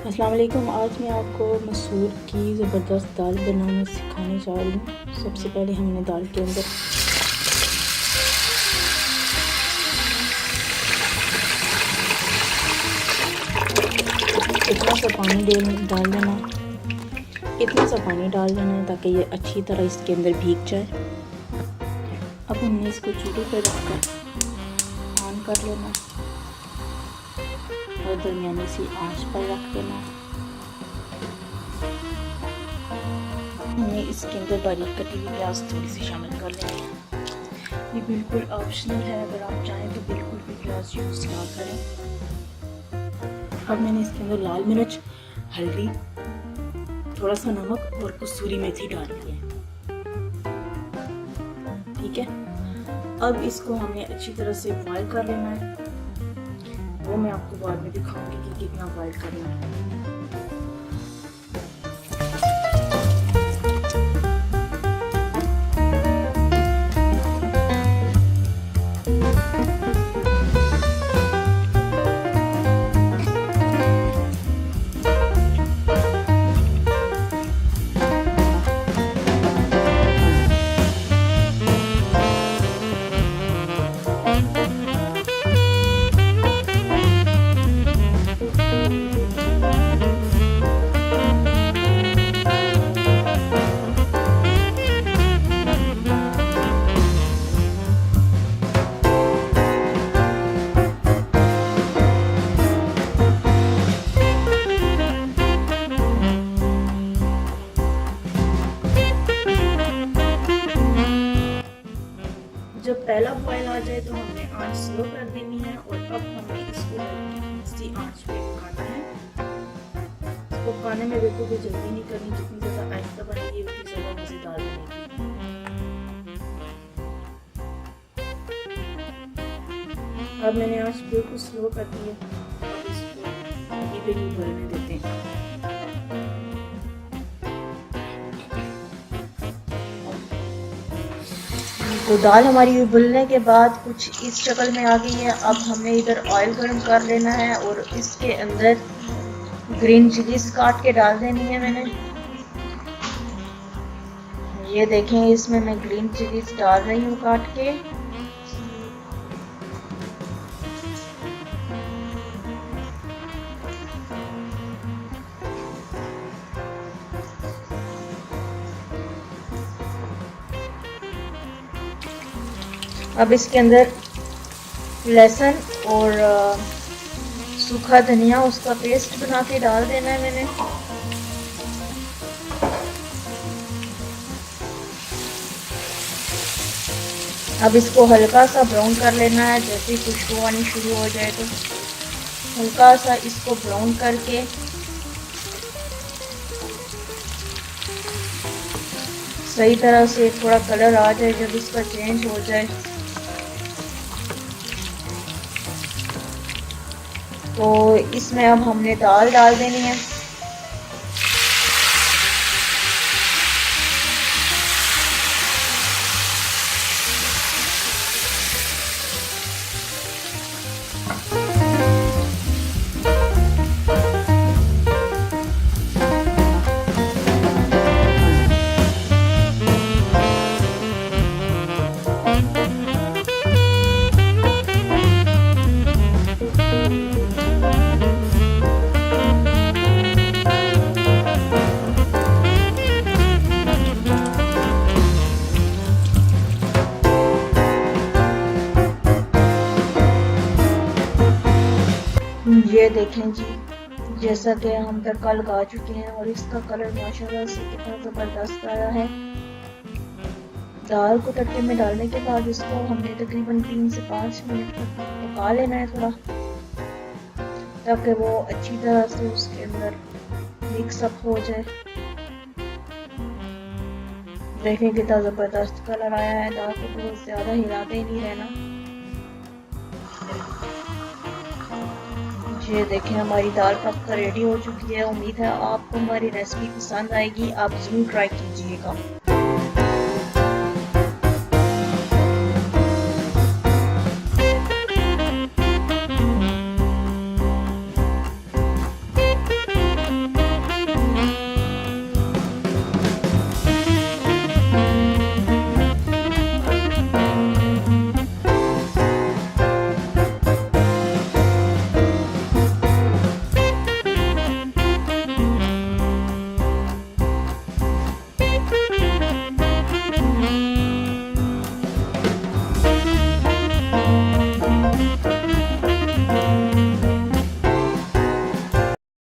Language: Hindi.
अस्सलाम वालेकुम। आज मैं आपको मसूर की ज़बरदस्त दाल बनाना सिखाने जा रही हूँ। सबसे पहले हमने दाल के अंदर इतना सा पानी डाल देना है। इतना सा पानी डाल देना है ताकि ये अच्छी तरह इसके अंदर भीग जाए। अब हमने इसको चूल्हे पर रखकर ऑन कर लेना और दरमियानी सी आंच पर रख देना। हमने इसके अंदर बारीक कटी हुई प्याज थोड़ी सी शामिल कर लेनी है। ये बिल्कुल ऑप्शनल है, अगर आप चाहें तो बिल्कुल भी प्याज यूज़ ना करें। अब मैंने इसके अंदर लाल मिर्च, हल्दी, थोड़ा सा नमक और कसूरी मेथी डाल दी है। ठीक है, अब इसको हमें अच्छी तरह से बॉईल कर लेना है। वो मैं आपको बाद में दिखाऊंगी कि कितना बॉईल करना है। जब पहला बॉयल आ जाए तो हमने आंच स्लो कर देनी है और अब हमें इसको हल्की आंच पे पकाना है। इसको पकाने में बिल्कुल भी जल्दी नहीं करनी, जितनी ज़्यादा आहिस्ता बनेगी उतनी ज़्यादा मज़ेदार बनेगी। अब मैंने आंच बिल्कुल स्लो कर दी है। अब इसको इवनली उबलने देते हैं। तो दाल हमारी उबलने के बाद कुछ इस शक्ल में आ गई है। अब हमें इधर ऑयल गर्म कर लेना है और इसके अंदर ग्रीन चिलीज काट के डाल देनी है मैंने। ये देखें, इसमें मैं ग्रीन चिलीज डाल रही हूँ काट के। अब इसके अंदर लहसुन और सूखा धनिया उसका पेस्ट बना के डाल देना है मैंने। अब इसको हल्का सा ब्राउन कर लेना है। जैसे ही खुशबू आनी शुरू हो जाए तो हल्का सा इसको ब्राउन करके सही तरह से थोड़ा कलर आ जाए। जब इसका चेंज हो जाए तो इसमें अब हमने दाल डाल देनी है। ये देखें जी, जैसा कि हम तड़का लगा चुके हैं और इसका कलर माशाल्लाह से कितना ज़बरदस्त आया है। दाल को तड़के में डालने के बाद इसको हमने तकरीबन 3 से 5 मिनट तक पका लेना है थोड़ा, ताकि वो अच्छी तरह से उसके अंदर मिक्स अप हो जाए। देखें कितना ज़बरदस्त कलर आया है। दाल को बहुत ज़्यादा हिलाते ही नहीं रहना। ये देखें, हमारी दाल पक कर रेडी हो चुकी है। उम्मीद है आपको हमारी रेसिपी पसंद आएगी। आप ज़रूर ट्राई कीजिएगा।